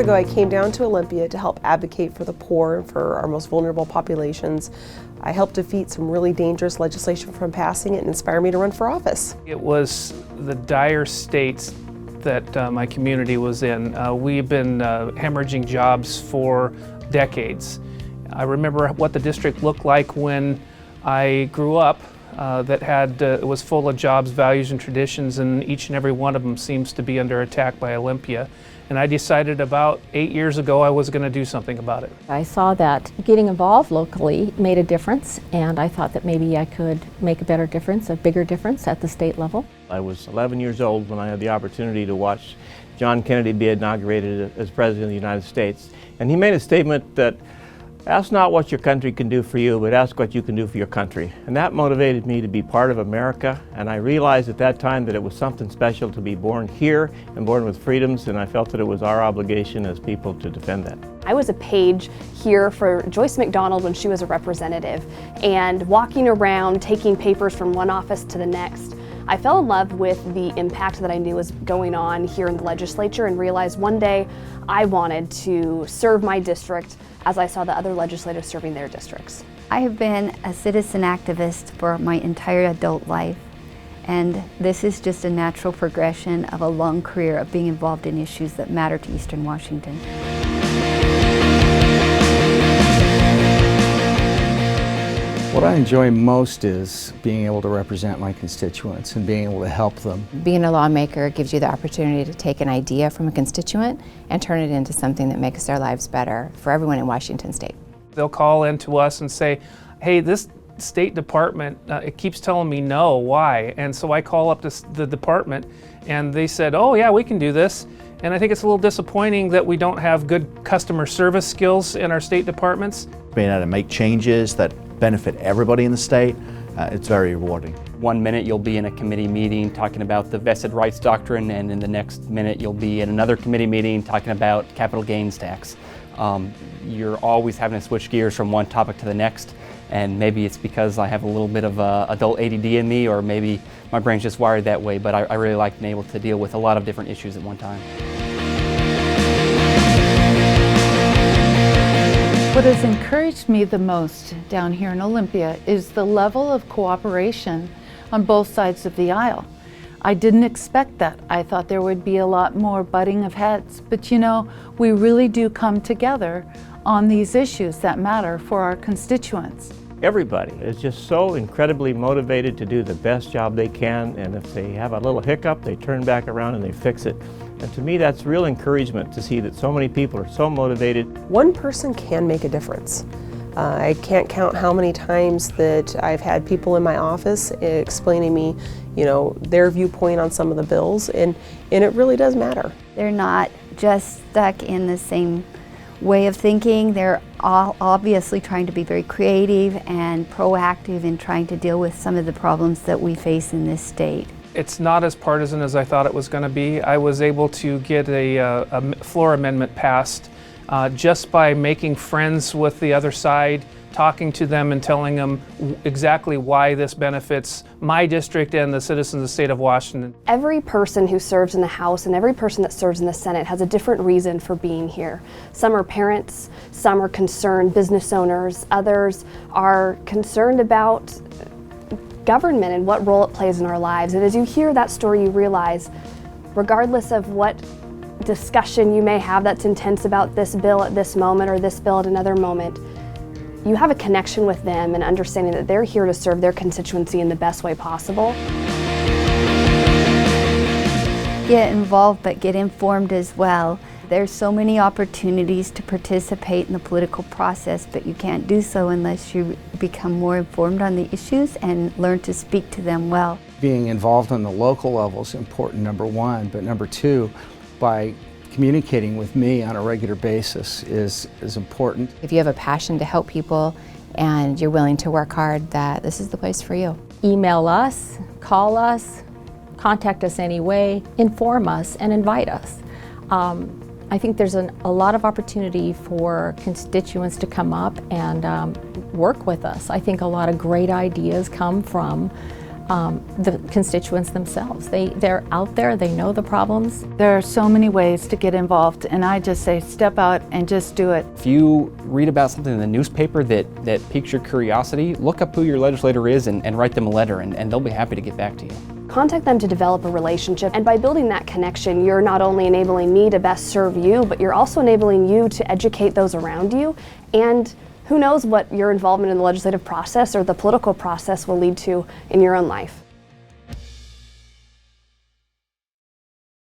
ago, I came down to Olympia to help advocate for the poor and for our most vulnerable populations. I helped defeat some really dangerous legislation from passing it and inspired me to run for office. It was the dire states that my community was in. We've been hemorrhaging jobs for decades. I remember what the district looked like when I grew up, it was full of jobs, values, and traditions, and each and every one of them seems to be under attack by Olympia. And I decided about 8 years ago I was going to do something about it. I saw that getting involved locally made a difference, and I thought that maybe I could make a better difference, a bigger difference at the state level. I was 11 years old when I had the opportunity to watch John Kennedy be inaugurated as President of the United States. And he made a statement that, ask not what your country can do for you, but ask what you can do for your country. And that motivated me to be part of America, and I realized at that time that it was something special to be born here and born with freedoms, and I felt that it was our obligation as people to defend that. I was a page here for Joyce McDonald when she was a representative, and walking around taking papers from one office to the next, I fell in love with the impact that I knew was going on here in the legislature and realized one day I wanted to serve my district as I saw the other legislators serving their districts. I have been a citizen activist for my entire adult life, and this is just a natural progression of a long career of being involved in issues that matter to Eastern Washington. What I enjoy most is being able to represent my constituents and being able to help them. Being a lawmaker gives you the opportunity to take an idea from a constituent and turn it into something that makes their lives better for everyone in Washington State. They'll call in to us and say, hey, this State Department, it keeps telling me no, why? And so I call up the department and they said, oh yeah, we can do this. And I think it's a little disappointing that we don't have good customer service skills in our state departments. Being able to make changes that benefit everybody in the state, it's very rewarding. 1 minute you'll be in a committee meeting talking about the vested rights doctrine, and in the next minute you'll be in another committee meeting talking about capital gains tax. You're always having to switch gears from one topic to the next, and maybe it's because I have a little bit of adult ADD in me, or maybe my brain's just wired that way, but I really like being able to deal with a lot of different issues at one time. What has encouraged me the most down here in Olympia is the level of cooperation on both sides of the aisle. I didn't expect that. I thought there would be a lot more butting of heads, but you know, we really do come together on these issues that matter for our constituents. Everybody is just so incredibly motivated to do the best job they can, and if they have a little hiccup, they turn back around and they fix it. And to me, that's real encouragement to see that so many people are so motivated. One person can make a difference. I can't count how many times that I've had people in my office explaining me, you know, their viewpoint on some of the bills, and it really does matter. They're not just stuck in the same way of thinking. They're all obviously trying to be very creative and proactive in trying to deal with some of the problems that we face in this state. It's not as partisan as I thought it was going to be. I was able to get a floor amendment passed just by making friends with the other side, talking to them and telling them exactly why this benefits my district and the citizens of the state of Washington. Every person who serves in the House and every person that serves in the Senate has a different reason for being here. Some are parents, some are concerned business owners, others are concerned about government and what role it plays in our lives. And as you hear that story, you realize, regardless of what discussion you may have that's intense about this bill at this moment or this bill at another moment, you have a connection with them and understanding that they're here to serve their constituency in the best way possible. Get involved, but get informed as well. There's so many opportunities to participate in the political process, but you can't do so unless you become more informed on the issues and learn to speak to them well. Being involved on the local level is important, number one, but number two, by communicating with me on a regular basis is important. If you have a passion to help people and you're willing to work hard, that this is the place for you. Email us, call us, contact us anyway, inform us, and invite us. I think there's a lot of opportunity for constituents to come up and work with us. I think a lot of great ideas come from the constituents themselves. They're out there, they know the problems. There are so many ways to get involved, and I just say step out and just do it. If you read about something in the newspaper that piques your curiosity, look up who your legislator is and write them a letter, and they'll be happy to get back to you. Contact them to develop a relationship, and by building that connection, you're not only enabling me to best serve you, but you're also enabling you to educate those around you, and who knows what your involvement in the legislative process or the political process will lead to in your own life.